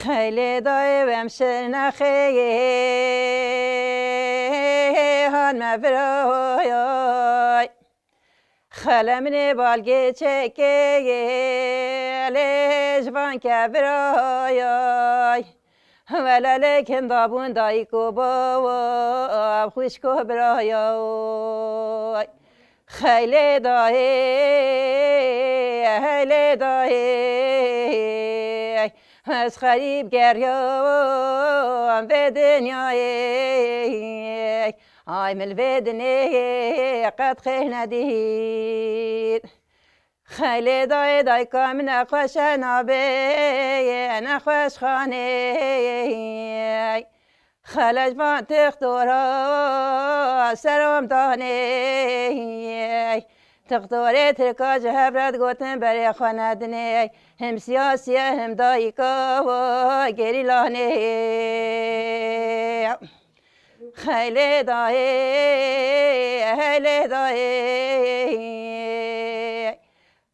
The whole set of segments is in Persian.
خیلی دایم شنخه هان مبروی خلمني بالقي تشكي ليش بانك براي ولا لكن ضابون دايكو بوا خوشكو براي خيلي داي از خریب گریان به دنیای آی ملودنی قد خیل ندید خیلی دای کام نخوش نابه نخوش خانه خلج بان تختورا سرم دانه تختوره ترکاج هبرد گوتن برای خاندنه هم سیاسی هم دایکا و گریلانه خیلی دای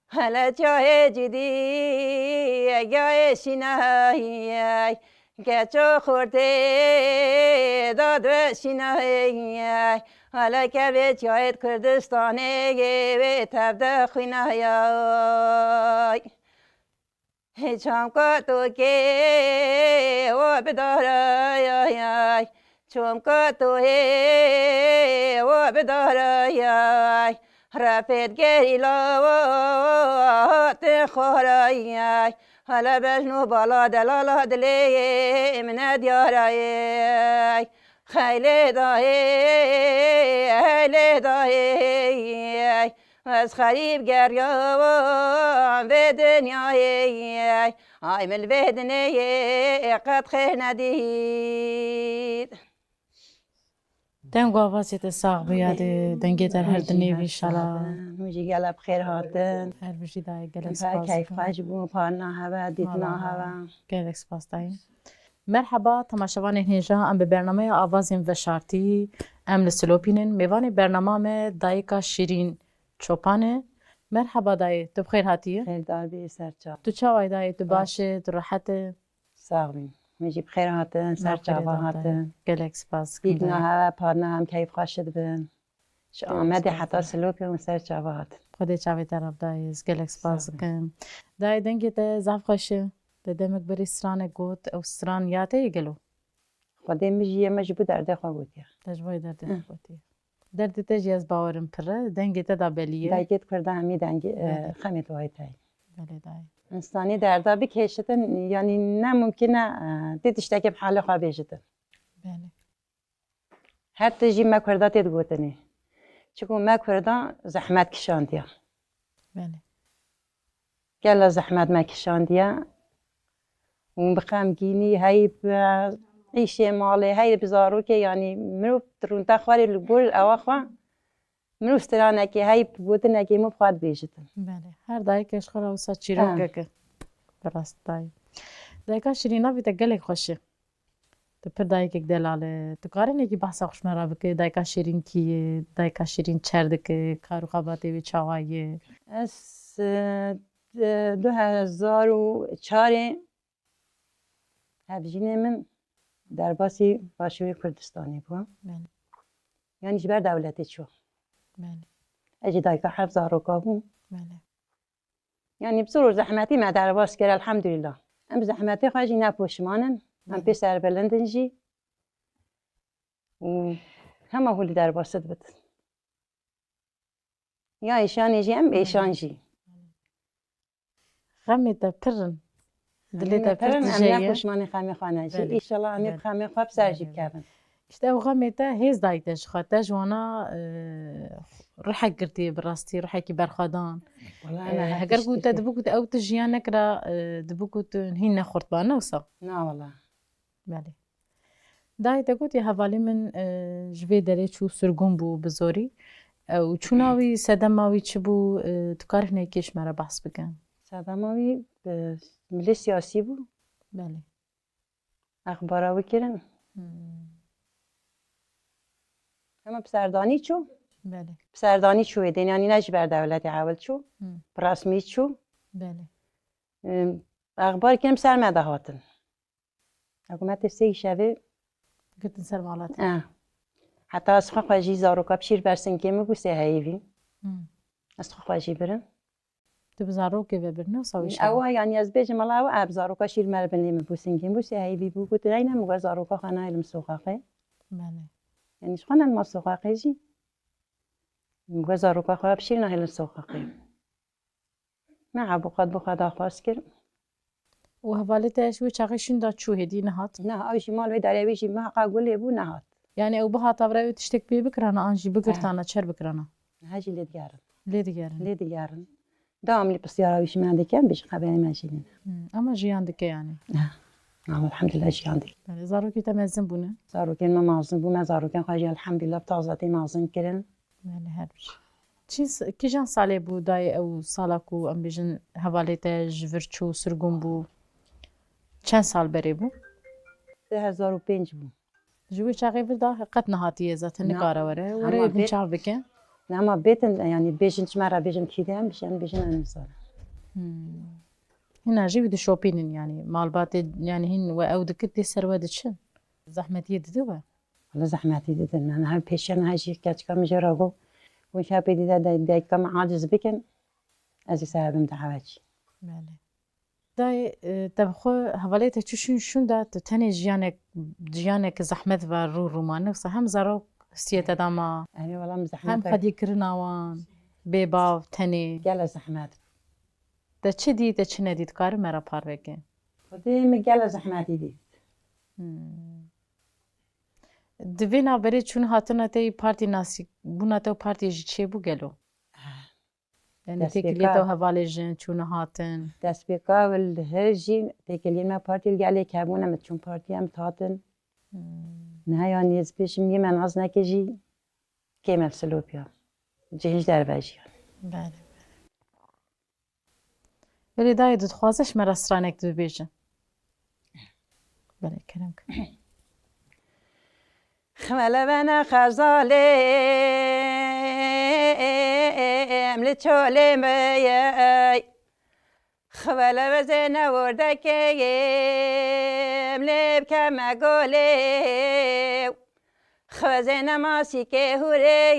حالا جای جدی جای شینای گچو خورده داد و شینای حالا که به جایت کردستانه به تبده خینای هیچم که تو که و بدارای چون که تو و بدارای رفت گریلات خورای حالا بجنو بالا دلالا دلی من دیارای خیلی دای از خریب گریان به دنیای آی ملودنی قد خیل ندید دنگو آوازی ساق بیاده دنگی در هر دنیوی شلا موجی گل بخیر هاتن هر بجی دای گل هر سپاس کیف خواهش بو پارنا هوا دیتنا هوا گل سپاس دای مرحبا تماشاوان هنجا ام به برنامه آوازیم و شارتی ام لسلوپینن میوان برنامه دایکا شیرین چوپانه مرحبا دای تو بخیر هاتیه خیلی دار بی سرچا تو چاوای دای تو باشه تو راحت ساقبین موجی بخیر هاتن سرچا با هاتن گل سپاس دیتنا هوا پارنا هم کیف خواهش بن آمده حتی سلوک و سرچا با هاتن خودی چاوی طرف دایز گل سپاس کن دای دنگی ته زاف خوشه دمک بری سران گوت او سران یاته گلو خودم میجی مجبور درده خواه گوتیا تجربه درد خودی درد تجی از باورم پره دنگی ته دابلیه دایگت کرده همی دنگی خمیت وای تایی بله دای انسانی دردا بکشتن یعنی نه ممکنه دیدشته که بحال خواه بیجتن بله هر تجی ما کرده تید گوتنی چون ما کرده زحمت کشاندیا بله گلا زحمت ما کشاندیا و بخام گینی هی ایشه ماله هی بزارو که یعنی منو ترون تخواری لگول اواخوا منو استرانه که هی بودنه که مو بخواد بیجتن بله هر دای کش خورا و سات چیرون که براست دای دای که شیرینا بیت گلک خوشه تو پر دای که دلاله تو کاری نکی بحث خوش مرا بکه دای که شیرین کیه دای که شیرین چرد که کارو خباته و چاوایه از 2004 هفجین من در باسی باشوی کردستانی بودم بله یعنی جبر دولتی شو بله اجی دایکا حفظ آروکا بوم بله یعنی بسرور زحمتی ما در باس کرد الحمدلله ام زحمتی خواهی نپوشمانن هم پسر بلندن جی و همه هولی در باست بود یا ایشان جی ام ایشان جی غمی تا پرن دلی تا پرن پرت ام جیه نپوشمانی خمی خانه جی ایشالله امی خمی خواب سر جیب کردن işte o غمی تا هیز دایتش خواهد جوانا روحك قرتي براستي روحك برخدان هگر قلت دبوكت او تجيانك را دبوكت هين خرطبانه وصا نه والله بله دای تا گوتی حوالی من جوی داره چو سرگون بو بزوری و چوناوی سدماوی چه بو تو کار نیکیش مرا بحث بکن صدماوی ملی سیاسی بو بله اخباراوی کرن اما بسردانی چو بله بسردانی چوه دین یعنی نجی بر دولتی حاول چو رسمی چو بله اخبار کنم سر مده هاتن حکومت سی شبه گرتن سر مالات حتی از خواهی زاروکا بشیر برسن که مگو سه هایوی از خواهی برن تو بزارو که ببرنه و سویش او یعنی از بیش مال او اب زاروکا شیر مر بنیم بوسین که بوسه هایوی بو گفت نه مگو زاروکا خانه علم سوقاقه بله یعنی خانه ما سوقاقه جی مگو زاروکا خواب بشیر نه علم سوقاقه نه ابو خد بخدا درخواست کرد و حوالتش و چاقشون داد چو هدی نهات نه اوشی مال و داره ویشی ما قاگوله بو نهات يعني او بها تبرأ تشتك بي بكرنا انجي بكرتانا چر بكرنا هاجی لیدگارن ليه ديارن لیدگارن دام لی بسیارا ویش من دکن بیش خبری ماشینی اما جيان دكي يعني الحمد لله جی عندك يعني زاروكي تمزن بونه زاروکن ما مازن بو ما زاروکن خواهی الحمد لله بتازاتی مازن کرن يعني هربش چیز کی جان ساله بو دای او سالاکو ام بیجن حوالیت جورچو سرگون بو چند سال بری بو 2005 بو جوی چاقی بردا قد نهاتیه ذات نکاره وره اما وره ابن بيت- چاو بکن نه ما بیتن یعنی بیشن چمرا بیشن کیدم بیشن انسان هنا جي بدي شوبينين يعني مالبات يعني هن و او دكتي سرواد شن زحمتي ددوه ولی زحمتی دیدن من هم پیشن هاجی کچ کم جراغو و شب دیده دای کم عاجز بکن از سببم دعوتش بله داي تبخو حوالیت چشون شون داد تنی جیانک زحمت و رو رومانه و هم زارو سیت داما يعني والله هم مزحمت خدی کرناوان بیباو تنی قال زحمت ده چه دی ده چه ندید کار مرا پار بکن خدي مقال زحمتي دي دوینا بری چون هاتنا تی پارتی ناسی بونا تو پارتی جی چه بو گلو يعني دست تكليته بكار. وهفالي جن چون هاتن دست بكا والهرجي تكلين ما بارتي اللي عليه كابونا متشون بارتي هم تاتن نهاية نيز بيش مي من عزنا كجي كيما بسلوبيا جيش درباجي بله ولی دای دخوازش مرا سرانک دو بیجن بله کرم کن خمل بنا خزالي ملتشولي مياي خبل وزنا وردكي مليب كما قولي خزنا ماسيكي هوري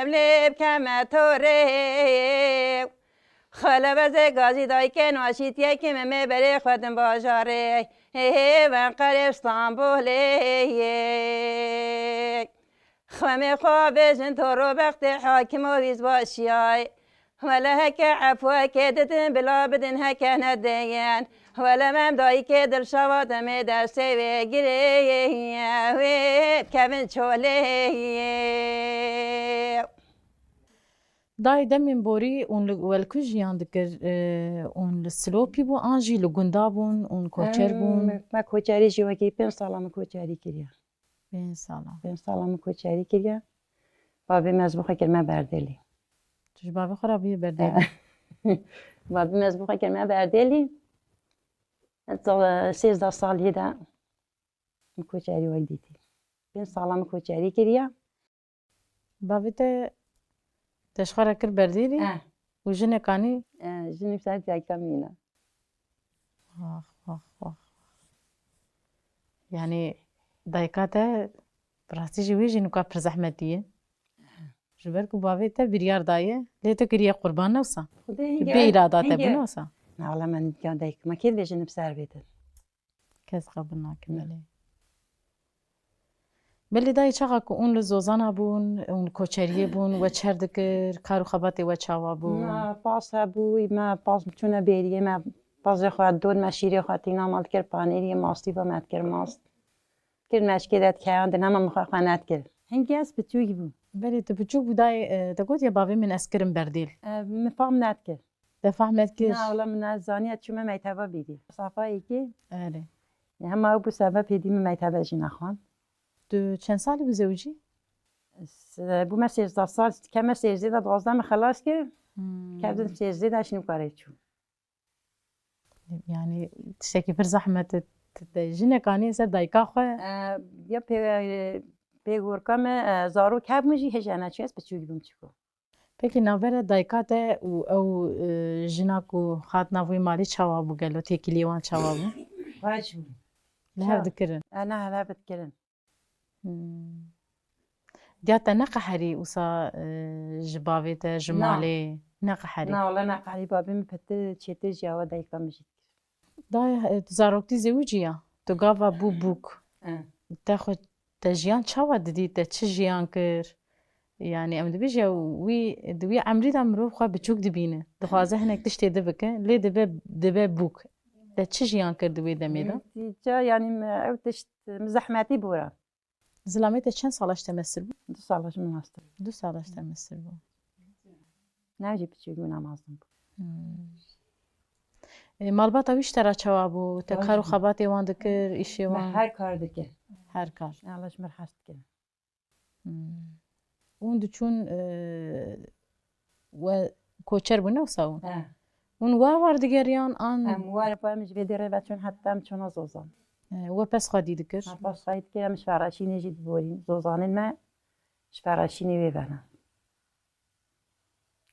مليب كما توري خاله بزه گازی دای که ناشیتیه که ممه بری خودم باجاره من قریب استانبولی خمه خواب جن تو رو بخت حاکم و ویز باشیای ولا هک عفو که دتن بلا بدن هک ندین ولا مم دای که دل شواد می دسته بگیری و کبن چولی دای دمین بوری اون ولکو جیان دکر اون لسلوپی بو آنجی لگندا بون اون کوچر بون ما کوچری جوا کی 5 سالم کوچری کردم بین سالا 5 سالم کوچری کردم بابی مزبوخه کلمه بردلی توش بابی خرابیه برده بابی مزبوخه کلمه بردلی تا 13 سال یدا کوچری وای دیدی 5 سالم کوچری کردم بابی ته تشخرا کر بردیلی و جنه کانی جنب ساعت جای کمینا يعني دايكاتا براسي جوي جنو كا پر زحمتيه جبركو بابي تا بريار دايه ليتا كريا قربان نوسا بإرادات بنوسا والله من كان دايك ما كيف جنب سار بيتن كاس قبلنا كمالي بلی دای چقدر که اون لزوزانا بون اون کوچریه بون و چر دکر کارو خباتی و چاوا بون ما باس هبوی ما باس بتونه بیریه ما باز خواهد دود مشیری خواهد اینا مالت کرد پانیری ماستی با مد کرد ماست کرد مشکلت کردن دنما مخواه خواهد کرد هنگی از بچوی بود بلی تو بچو بودای تقول یا بابی من اسکرم بردیل مفهم ند کرد دفهمت کرد نه اولا من از زانیت چون من میتبا بیدی صفایی که آره همه او بو سبب پیدی من میتبا جی نخوان تو چند سالی بو زوجی؟ بو ما 13 سال کم 13 12 خلاص کرد کردم 13 شنو کاری چون يعني تشتكي بر زحمة جنة كاني سر دايكا خواه یا پیگور کم زارو کب مجی هجانه چیز بچوی بیم چیکو پکی ناوره دايكا تا او جناكو خات ناوي مالي چاوا بو گلو تيكي ليوان چاوا بو خواهش لهف ذكرن أنا هلا بتكلم دياتا نقحري وصا جبابيتا جمالي نقحري نا والله نقحري بابي مفتر تشتر جاوا دايكا مجد دا تزاروكتي زوجيا تقافا بو بوك تاخد تجيان شاوا ددي تشجيان كر يعني ام دبيجا وي دوي عمري دا مروف خوا بتشوك دبينه دخوازه هناك تشتي دبكه لي دبا بوك تشجيان كر دوي دميدا جا يعني او تشت مزحماتي بورا زلاميتا چند سالش تمثل بو؟ 2 سالش من هستم 2 سالش تمثل بو ناجي بتشوك من امازون مالباتا ویش ترا چوا بو تکارو خباتی وان دکر ایشی وان هر کار دکه هر کار علاش مرحست که اون دچون و کوچر بو نوساون اون وار دیگریان آن وار پامش بدره و چون حتی هم چون زوزان و پس خادی دکر پس خواهید که مش فراشی نجید بورین زوزان ما مش فراشی نویبنم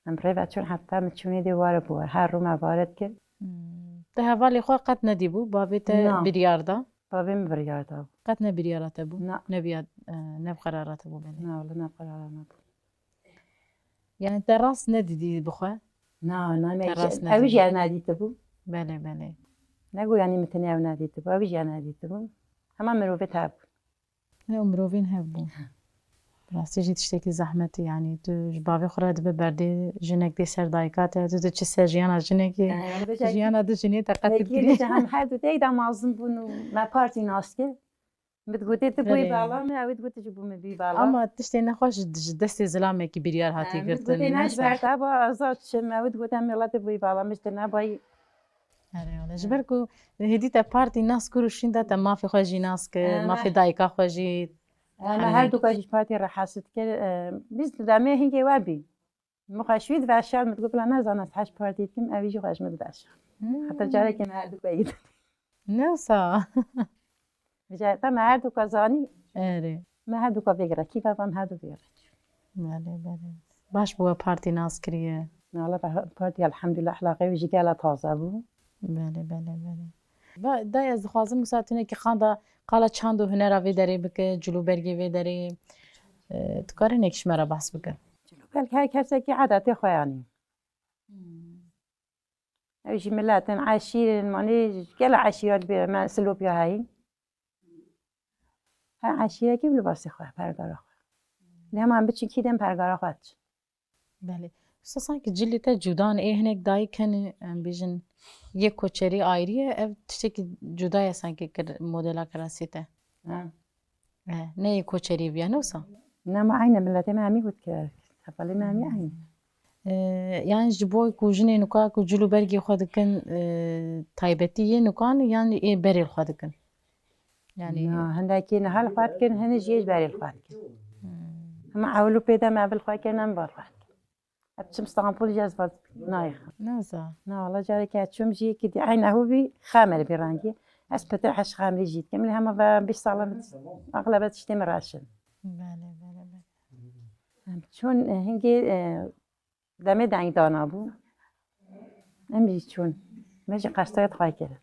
هم و چون حتی هم چونی دیوار بور هر رو موارد که ده حوالی خواه قد ندی بو بابیت بریاردا بابیم بریاردا قد نبریارتا بو نه نبیاد نبقرارتا بو بله نه ولی نبقرار نبو یعنی تراس ندیدی بخواه نه اویش یه ندیده بو بله بله نگو یعنی متنی او ندیده بو اویش یه ندیده بو همه مروفه تب نه مروفین هب بو راستی جی تشتکی زحمتی یعنی تو جباوی خورد ببردی جنک دی سر دایکاته تو چه سجیان از جنکی جیان از جنی تقطع کردی هم هر دو دیگه مازن بونو ما پارتی ناسکه بتقولي تبوي بالا ما عود قلت جبوا من بي بالا اما تشتي نخوش دستي زلامه کی بریار هاتی گرتن قلت ناش برتا با ازاد شم عود قلت هم يلا تبوي بالا مش تنا باي آره جبركو هدي تا بارتي ناس كروشين دا ما في خوجي ناس ما في دايكا خوجي انا هر دو كاش بارتي راح حسيت كده بس دامي هنجي وابي مخشويد واشال متقول انا زانت حش بارتي كم اويجي خوش مدباش حتى جاري كان هر دو كايد نوسا جاتا ما هر دو كازاني آره ما هر دو کا بگره کی بابام هر دو بگره بله بله باش بو بارتي ناس كريه والله بارتي الحمد لله اخلاقي وجي قال تازه بو بله بله بله دا از خوازم مساتونه که خاندا قالا چند و هنر اوی داری بکه جلو برگی وی داری تکاره نکش مرا بحث بکه جلو برگ هر کسی که عادت خویانی اوشی ملاتن عشیر مانی گل عشیرات بیر من سلوب یا هایی هر عشیره که لباسی خواه پرگارا خواه نه من بچین کیدم پرگارا خواه بله اساسا که جلی تا جودان هنک دایی کنه بیجن یک کوچری آیریه اف تشکی جدای سانکی کر مدل کراسیته نه یک کوچری بیا نوسا نه ما عینه ملت ما همی بود که تفالی ما همی عین yani ji bo ku jinê nuka ku cilû bergê xwe dikin taybetî yê nukan yan ê berê xwe dikin yani hindekî nihal xwe dikin hinî jî ê berê xwe dikin hema ewlû pêda me bil xwe kirin em bar xwe dikin çim Stenbolê jî ez nayixim neza na wala carekê çûm jî yekî dî eyne hû bî xemere bî rengî ez petir heş xemerî jî dikim lê hema ve 5 salan aglebe tiştê min raşin çûn hingê demê deng dana bû em jî çûn me jî qestayê xwe kirin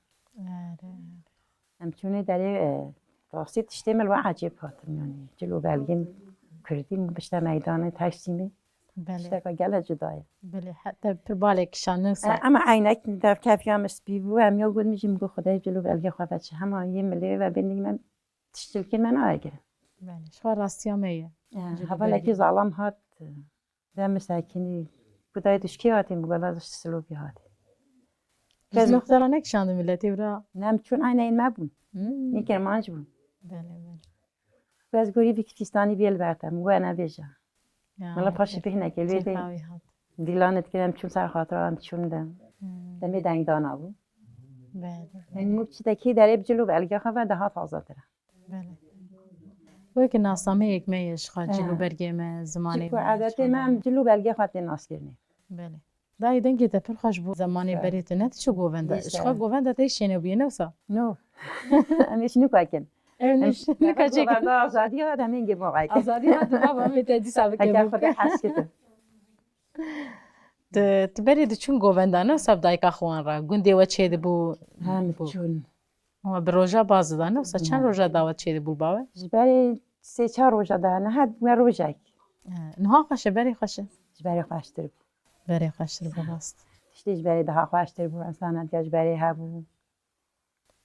em çûnê derê rastî tiştê min we ecêb hatin yani cilû belgên Kurdî bişte meydanê Tersîmê tişteka gele cuda ye heta pir balek şan ama eynek dev kefiya me spî bû em ya got min jî min got xwedayê cilû belgê xwe veçe hema yê milê ve binî me tiştilkên me nagirin şwa rastiya me ye hevalekî zalam hat dem mesakinî Kudayê duşkê hatî bugala silopî hatî Ez muxtara nekişandı milletê bira nem çûn eyneyên me bûn nî kermanc bûn ez gorî vî Kîrdistanî bêl bertem û we nebêje mala paşê pê hinekê lê tê dîlanê dikir em çûn ser xatira em çûn de demê deng dana bû mû çitekî derê bi cilû belgê xwe ve daha tazetir e wekî nasameyek me ye ji cilû bergê me zimanê ku adetê me em cilû belgê xwe tê naskirinê dayê dengê te pir xweş bû zemanê berê te ne çi govenda ji xwe govenda te şêne bûye newsa no em ê şinûkakin nikacek azadiya demên gê moqayke azadiya baba me te dîsa bike Tu berê diçûn govenda newsa bi dayika xwan re gundê we çê dibû hem çûn و بروژه باز دانه وسا چند روژه دعوت چیدی بول باوه؟ جبری 3-4 روزه ده نه حد من روزک نها خوشه بری خوشه جبری خوشتر بود بری خوشتر براست تشتی جبری ده خوشتر بود اصلا جبری هبو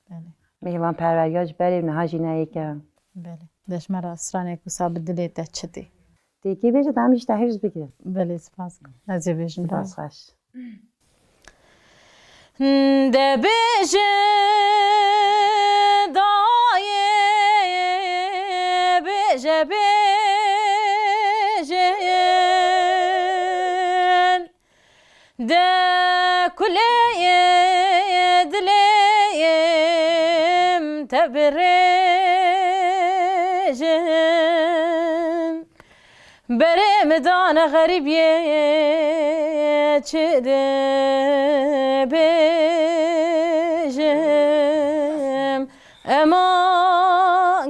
بله میوان پروریاج جبری نه جینایی که بله دش مرا اسرانه کو ساب دلی ته چتی دیگه بیشه دامش تحریز بگیره بله سپاس کن از بیشن باز خوش ده بیشه دایه بیشه ده کلیه دلیم تبرجن بریم دان غریبیه چه ده بیجم اما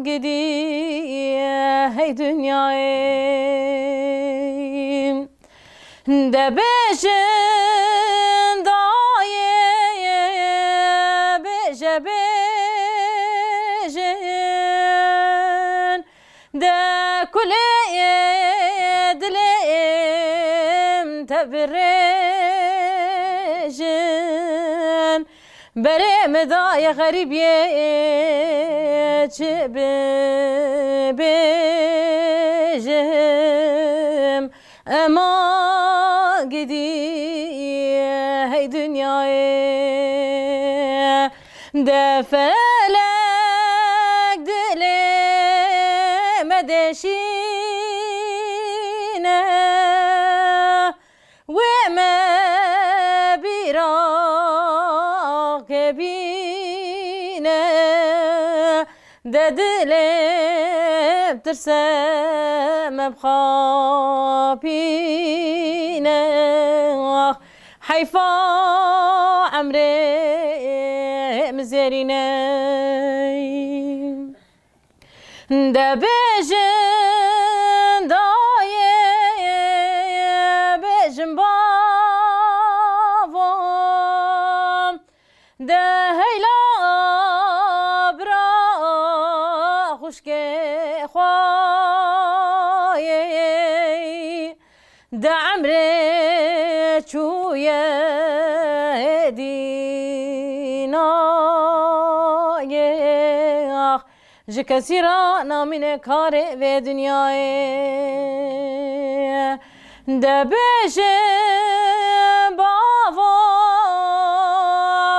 گدیه هی دنیاییم ده بیجن دایه بیجه بیجن ده کلیه دلیم تبرجن بریم دای غریبیه چه بیجم اما گدیه هی دنیای ده فلک دلیم دشینه و ما بیراق بینه ده دلیم ترسم بخابینه حیفا عمري مزاريني ده بيجن دايه بيجن بابام ده هيلا برا خوشكي خوايه ده عمري شويه ji kesî ra namîne karê vê dünyayê de bêjin bava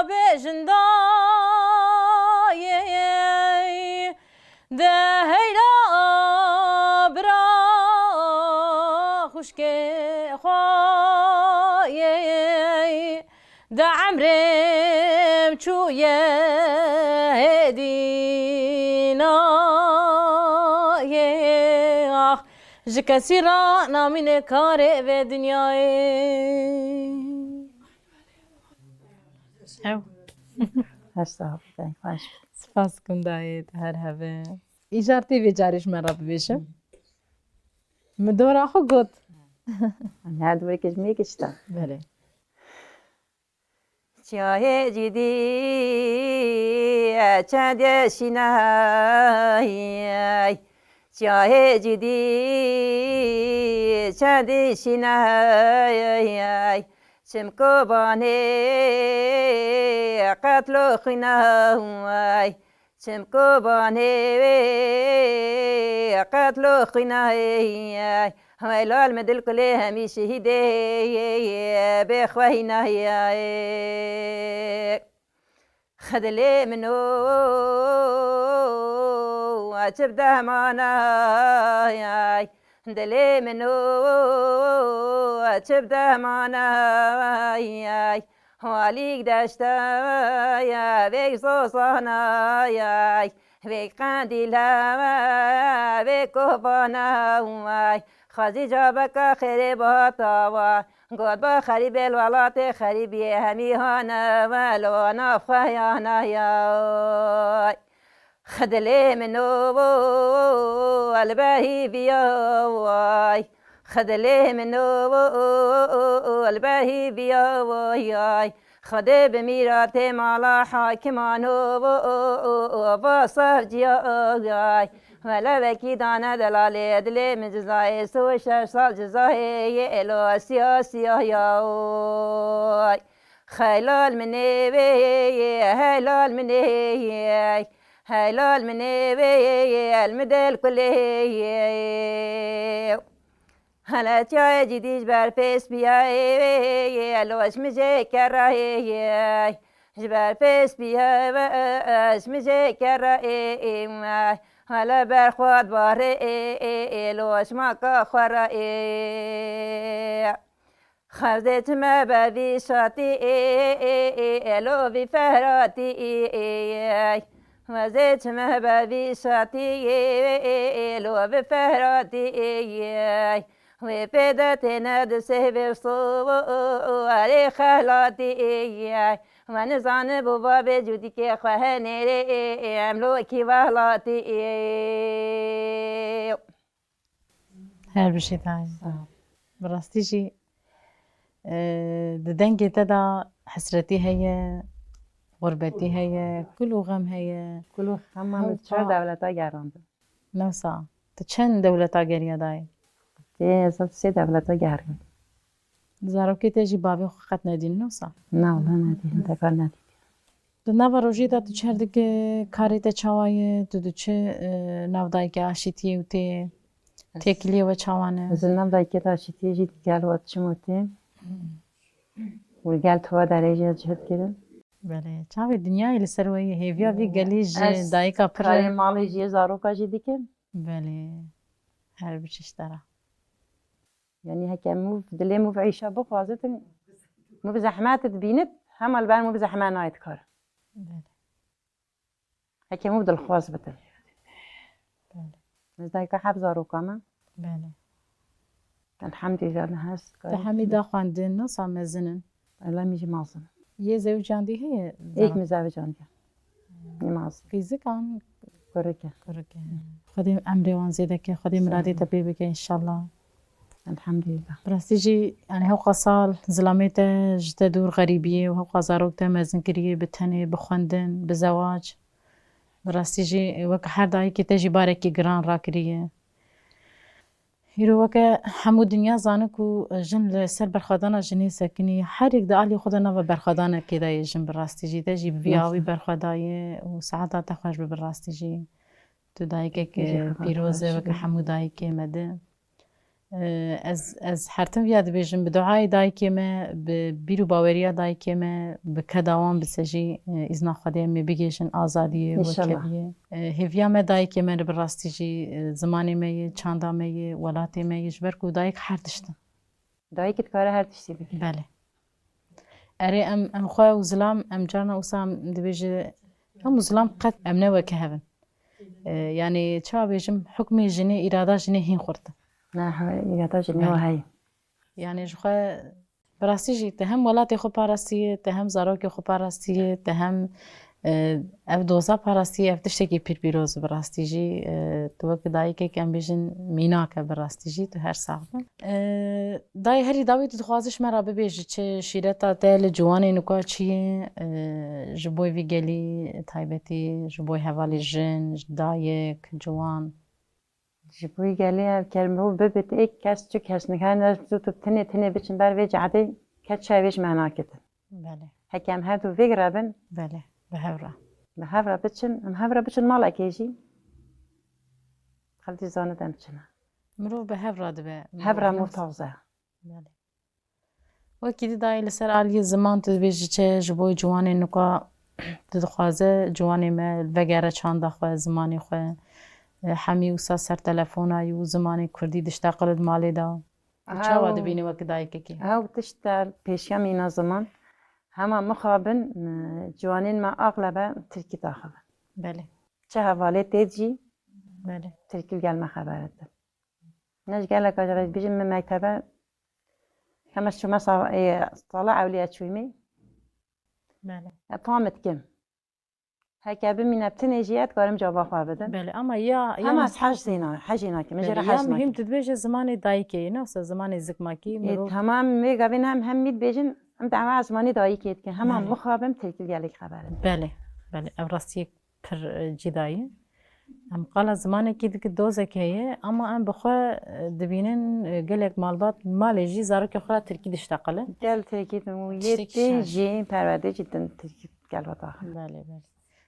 bêjin dayê de heyla bira xuşkê xwayê de emrêm çûye hêdî ji kesî ra namîne karê vê dünyayê ew هستا خوش spas kum dayê te her heve îjar tê vê carî ji me re bibêje mi dora xwe got نه دوری که جمعی کشتا belê چاهی جدی چند شینای چاهی جدی چند شینای چمکو بانه قتل خنای چمکو بانه قتل خنای هلال مدل كله همي شهيدي بخوينا هي خدلي منو وتبدا معنا دلي منو وتبدا معنا هواليك داشتا يا بيك صوصانا يا بيك قنديلا بيك كوبانا خازی جابک خیری باتوا گود با خریب الولات خریبی همیهانا ولوانا فیانا یا خدلی منو البهی بیاوای خدلی منو البهی بیاوای خده بمیرات مالا حاکمانو و سرجیای ولا وکی دانه دلاله دل من جزای سو 6 سال جزای الو سیاسیا یا خیلال منی هلال منی هلال مني المدل كله هلا جاي جديد بالفيس بيا لو اسمي كراهي جبال فيس بيا اسمي كراهي هلا برخواد باري لو اسمك خراي خذت ما بذي شاتي لو بفهراتي وزيت مهببي شاتي لو بفهراتي وفدت ندسه بصواري خلاتي ونزان بابا بجودي كي خهني املوكي وهلاتي هر بشي تاعي براستي جي ددنجي تدا حسرتي هي غربتي هي كله غم هي كله غم چهار دولتا گراند نوسا تو چند دولتا گریه دای از 3 دولتا گراند زاروکی تجی بابی خط ندین نوسا نه والله ندیدم تکار ندیدم تو نو روزی تا تو چرد که کاری تا چوای تو چه نودای که آشیتی و تی تکلی و چوانه از نودای که آشیتی جیت گل وقت چموته و گل تو درجه جهت کردن بله چاوی دنیای لسروی هیویا بی گلیج دایکا پر کاری مالی جی زارو کاجی دیکن بله هر بچش داره يعني هكا مو دلي مو عيشة بخوازت مو بزحمات تبينت هم البان مو بزحمة نايت كار هكا مو بدل خواز بتل نزدايكا حافظة روكاما بله الحمد لله هست تحميدا خواندن نصا مزنن الله ميجي مازن یه زوجان دی هي ايك مزوجان دي مازن فيزيكان كوركا خدي امري وان زيدك خدي مرادي تبيبك ان شاء الله الحمد لله براستيجي يعني هو قصال ظلامته جتدور غريبية وهو قزاروكته مزن كريه بتهني بخوندن بزواج براستيجي وك هر داي كي تجي باركي جران راكريه هيرو وك حمو دنيا زانك و جن لسر برخدانا جني سكني هر يك دالي خدنا و برخدانا كده جن براستيجي تجي بياوي برخداي و ساعات تخرج براستيجي تو دايك بيروزه وك حمو دايك مده از حرتم یاد بیشم بدعای دایکی ما بیرو باوریا دایکی ما بکداوام بسجی ازنا خدای می بگیشن آزادی و کبیه هفیا ما دایکی ما براستیجی زمانی ما چاندا ما ولاتی ما جبر کو دایک هر دشتن دایک کار هر دشتی بگی بله اری ام خواه و ظلام ام جارنا وسام دبیج هم ظلام قد ام نوه كهبن يعني چا بیشم حکم جنی اراده جنی هین خورده نه یاداش هاي يعني جخوا براستيجي تهم ولاتي خو باراستيه تهم زاروكي خو باراستيه تهم اف دوزا باراستيه اف تشتكي بير بيروز براستيجي توك دايكي كان بيجن ميناك براستيجي تو هر ساعه داي هري داوي تخوازش مرا ببيج چه شيرتا تل جواني نكو چي جبوي ويگلي تايبتي جبوي حوالي جن دايك جوان جبوی گلی کلمه و ببت ایک کس چه کس نکرد نزد تو تنه بچن بر وی جعده کت شایش معنا کتن. بله. هکیم هر دو ویگرابن. بله. به هفرا بچن مالا کیجی. خالتی زانه دم چنه. مرو به هفرا دبه. هفرا مفتازه. بله. وکی دای لسر علی زمان تبیج چه جبوی جوانی نکا تدخوازه جوانی ما وگره چند خواه زمانی خواه. حمی وسا سر تلفونای و زمانی کردی دشتا قلد مالی دا چه واد بینی وقت دایی که هاو دشتا پیشیم اینا زمان همه مخابن جوانین ما اغلبه ترکی داخل بله چه حواله تیجی بله ترکی گل ما خبرت نش گل کاجرای بیجم من مکتبه همش شما صالح اولیت شویمی بله فهمت کم هكا بمينا بتنجيات كارم جواب خابده بله اما يا اما حاجينا كي مجرى حاجه مهم تدبيج زمان دايكي نفس زمان زكماكي تمام ميغا بينهم هم ميت بيجن ام دعوا زمانی دایی کید که همه بله. مخابم ترکی گلک خبرم بله بله او راستی پر جدایی ام قال زمانه کی دیگه دوزه که اما ام بخوا دبینن گلک مالبات مال جی زارو که خلا ترکی دشتاقله گل ترکی دمو تشتکی یه شش. جیم پرورده جدا ترکی گل وطا بله بله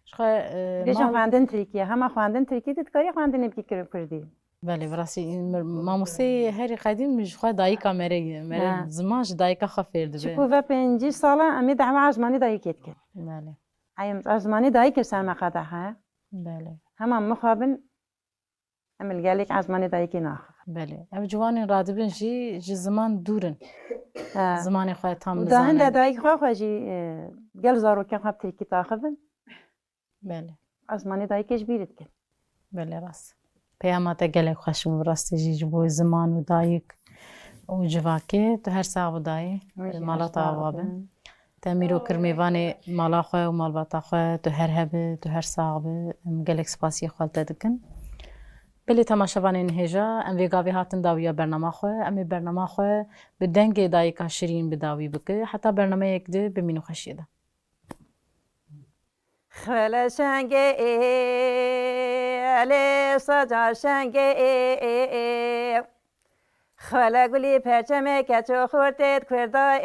شخوا دیشان مال خواندن ترکیه همه خواندن ترکی دید کاری خواندن نبکی کرم کردی بله براستی ماموسه هری قدیم مش خوا دایکا مره زمانش دایکا خفرده چکو و 5 ساله امی دعوا زمانی دایی کید کرد بله ایم زمانی دایی کرد سر مقاده ها بله همه مخابن امل گلک زمانی دایی که ناخ بله او جوان رادبن جی زمان دورن زمان خوا تام و ده هنده بزانن دایی خواه خواهی گل زارو که خواب ترکی تاخبن بله زمانی دایی کش بیرد کرد بله راست پیامات گله خوشم راستی جی بو زمان و دایک و جواکه تو هر ساعت دای مالا آوابه تمیرو کرمیوان مالا خو و مالباتا خو تو هر هبه تو هر ساعت گلک سپاسی خالت دکن بله تماشاوان هجا ام ویگاوی هاتن داویا برنامه خو ام برنامه خو به دنگ دایکا شیرین بداوی بکه حتی برنامه یک ده بمینو خشیده خلا شنگه علی سجا شنگه خلا گلی پرچمه کچو خورتت کردا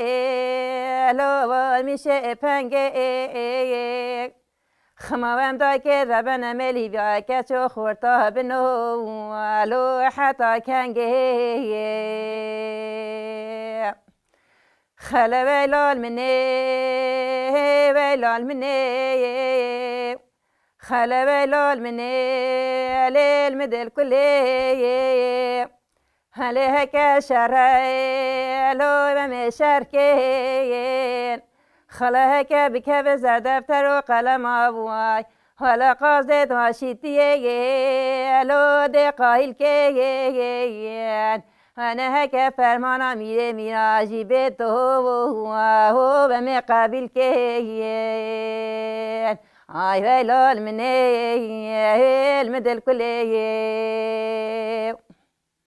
لو میشه پنگه خماوم دا که ربن ملی بیا کچو خورتا بنو لو حتا کنگه خلا ویلال مني خلا ويلال مني ليل مدل كلي عليها شراي لو بمشاركين خلا هكا بكاب زاد دفتر وقلم ابواي ولا قصدت واشيتي لو دي قايل كيان أنا هكا فرمانا ميري ميراجي بيتو هو بمقابل كيان آي ويلول مني المدل كلي